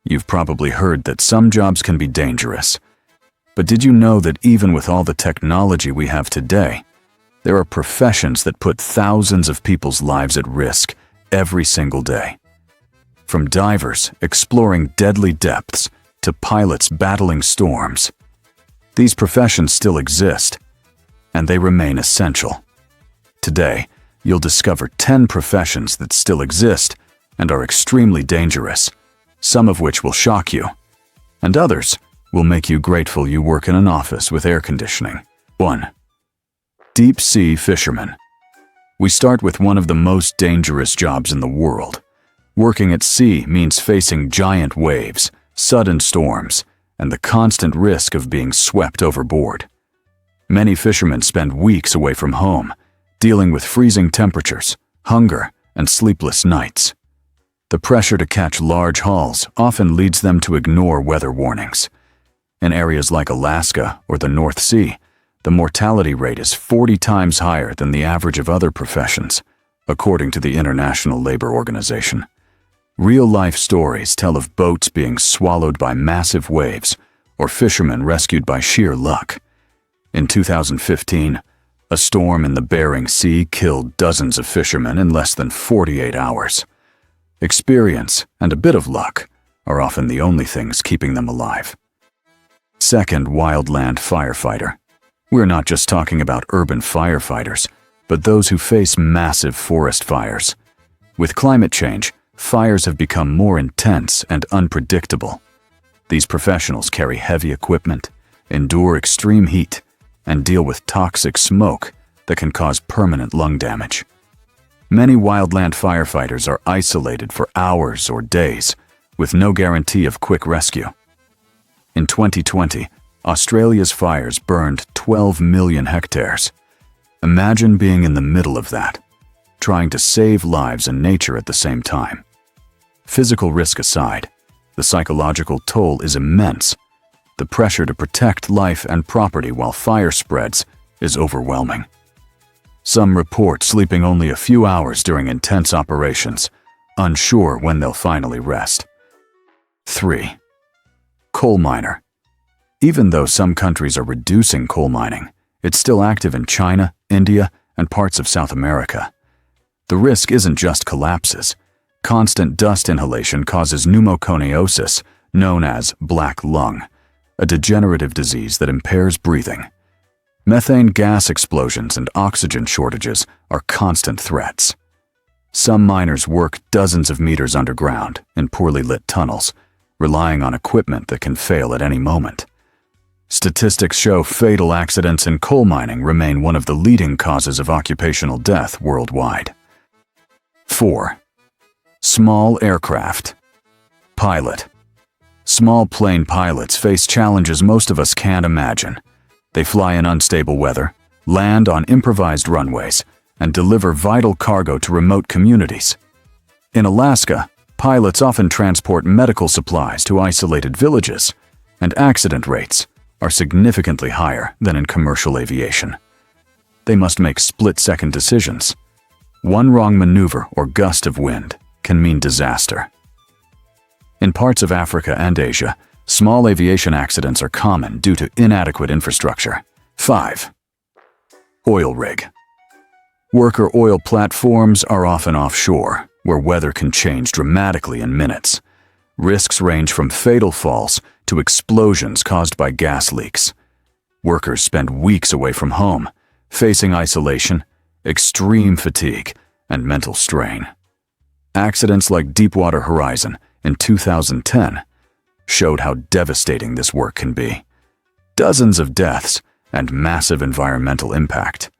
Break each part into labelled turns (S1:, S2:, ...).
S1: You've probably heard that some jobs can be dangerous. But did you know that even with all the technology we have today, there are professions that put thousands of people's lives at risk every single day? From divers exploring deadly depths to pilots battling storms, these professions still exist, and they remain essential. Today, you'll discover 10 professions that still exist and are extremely dangerous, some of which will shock you, and others will make you grateful you work in an office with air conditioning. 1. Deep sea fisherman. We start with one of the most dangerous jobs in the world. Working at sea means facing giant waves, sudden storms, and the constant risk of being swept overboard. Many fishermen spend weeks away from home, dealing with freezing temperatures, hunger, and sleepless nights. The pressure to catch large hauls often leads them to ignore weather warnings. In areas like Alaska or the North Sea, the mortality rate is 40 times higher than the average of other professions, according to the International Labor Organization. Real-life stories tell of boats being swallowed by massive waves or fishermen rescued by sheer luck. In 2015, a storm in the Bering Sea killed dozens of fishermen in less than 48 hours. Experience and a bit of luck are often the only things keeping them alive. 2nd, Wildland Firefighter. We're not just talking about urban firefighters, but those who face massive forest fires. With climate change, fires have become more intense and unpredictable. These professionals carry heavy equipment, endure extreme heat, and deal with toxic smoke that can cause permanent lung damage. Many wildland firefighters are isolated for hours or days, with no guarantee of quick rescue. In 2020, Australia's fires burned 12 million hectares. Imagine being in the middle of that, trying to save lives and nature at the same time. Physical risk aside, the psychological toll is immense. The pressure to protect life and property while fire spreads is overwhelming. Some report sleeping only a few hours during intense operations, unsure when they'll finally rest. 3. Coal miner. Even though some countries are reducing coal mining, it's still active in China, India, and parts of South America. The risk isn't just collapses. Constant dust inhalation causes pneumoconiosis, known as black lung, a degenerative disease that impairs breathing. Methane gas explosions and oxygen shortages are constant threats. Some miners work dozens of meters underground in poorly lit tunnels, relying on equipment that can fail at any moment. Statistics show fatal accidents in coal mining remain one of the leading causes of occupational death worldwide. 4. Small aircraft. Pilot. Small plane pilots face challenges most of us can't imagine. They fly in unstable weather, land on improvised runways, and deliver vital cargo to remote communities. In Alaska, pilots often transport medical supplies to isolated villages, and accident rates are significantly higher than in commercial aviation. They must make split-second decisions. One wrong maneuver or gust of wind can mean disaster. In parts of Africa and Asia, small aviation accidents are common due to inadequate infrastructure. 5. Oil rig. Worker oil platforms are often offshore, where weather can change dramatically in minutes. Risks range from fatal falls to explosions caused by gas leaks. Workers spend weeks away from home, facing isolation, extreme fatigue, and mental strain. Accidents like Deepwater Horizon in 2010 showed how devastating this work can be. Dozens of deaths and massive environmental impact.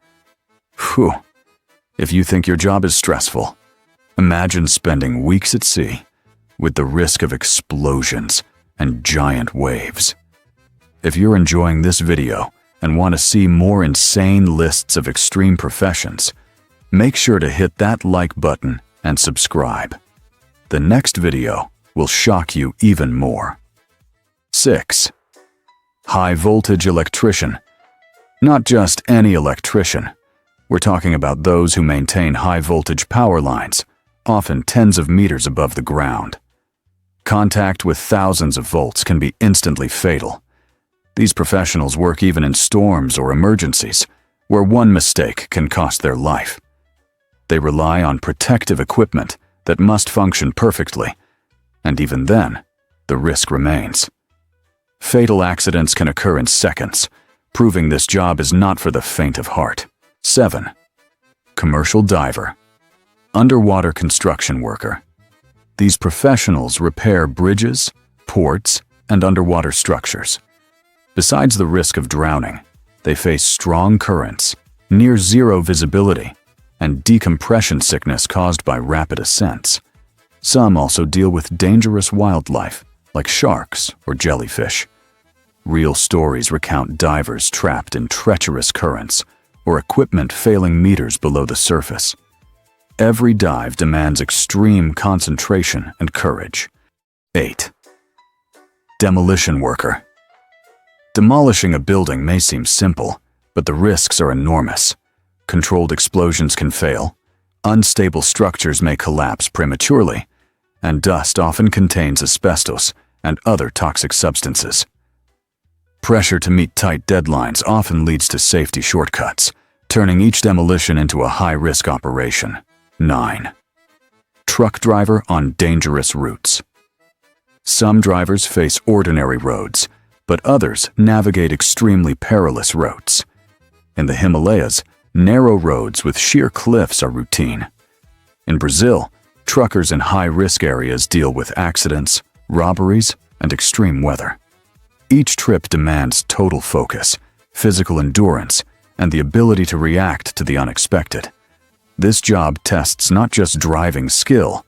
S1: Whew. If you think your job is stressful, imagine spending weeks at sea with the risk of explosions and giant waves. If you're enjoying this video and want to see more insane lists of extreme professions, make sure to hit that like button and subscribe. The next video will shock you even more. 6. High voltage electrician. Not just any electrician. We're talking about those who maintain high voltage power lines, often tens of meters above the ground. Contact with thousands of volts can be instantly fatal. These professionals work even in storms or emergencies, where one mistake can cost their life. They rely on protective equipment that must function perfectly, and even then, the risk remains. Fatal accidents can occur in seconds, proving this job is not for the faint of heart. 7. Commercial diver. Underwater construction worker. These professionals repair bridges, ports, and underwater structures. Besides the risk of drowning, they face strong currents, near-zero visibility, and decompression sickness caused by rapid ascents. Some also deal with dangerous wildlife, like sharks or jellyfish. Real stories recount divers trapped in treacherous currents or equipment failing meters below the surface. Every dive demands extreme concentration and courage. 8. Demolition worker. Demolishing a building may seem simple, but the risks are enormous. Controlled explosions can fail, unstable structures may collapse prematurely, and dust often contains asbestos and other toxic substances. Pressure to meet tight deadlines often leads to safety shortcuts, turning each demolition into a high-risk operation. 9. Truck driver on dangerous routes. Some drivers face ordinary roads, but others navigate extremely perilous routes. In the Himalayas, narrow roads with sheer cliffs are routine. In Brazil, truckers in high-risk areas deal with accidents, robberies, and extreme weather. Each trip demands total focus, physical endurance, and the ability to react to the unexpected. This job tests not just driving skill,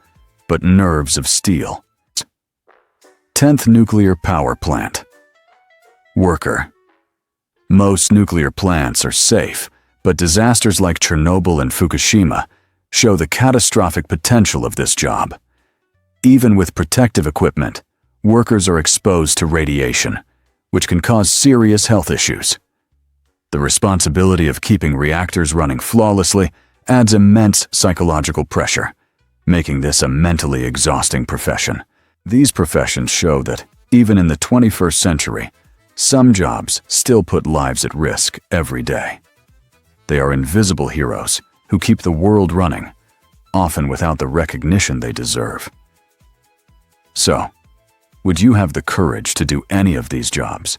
S1: but nerves of steel. 10th Nuclear Power Plant. Worker. Most nuclear plants are safe, but disasters like Chernobyl and Fukushima show the catastrophic potential of this job. Even with protective equipment, workers are exposed to radiation, which can cause serious health issues. The responsibility of keeping reactors running flawlessly adds immense psychological pressure, making this a mentally exhausting profession. These professions show that, even in the 21st century, some jobs still put lives at risk every day. They are invisible heroes who keep the world running, often without the recognition they deserve. So, would you have the courage to do any of these jobs?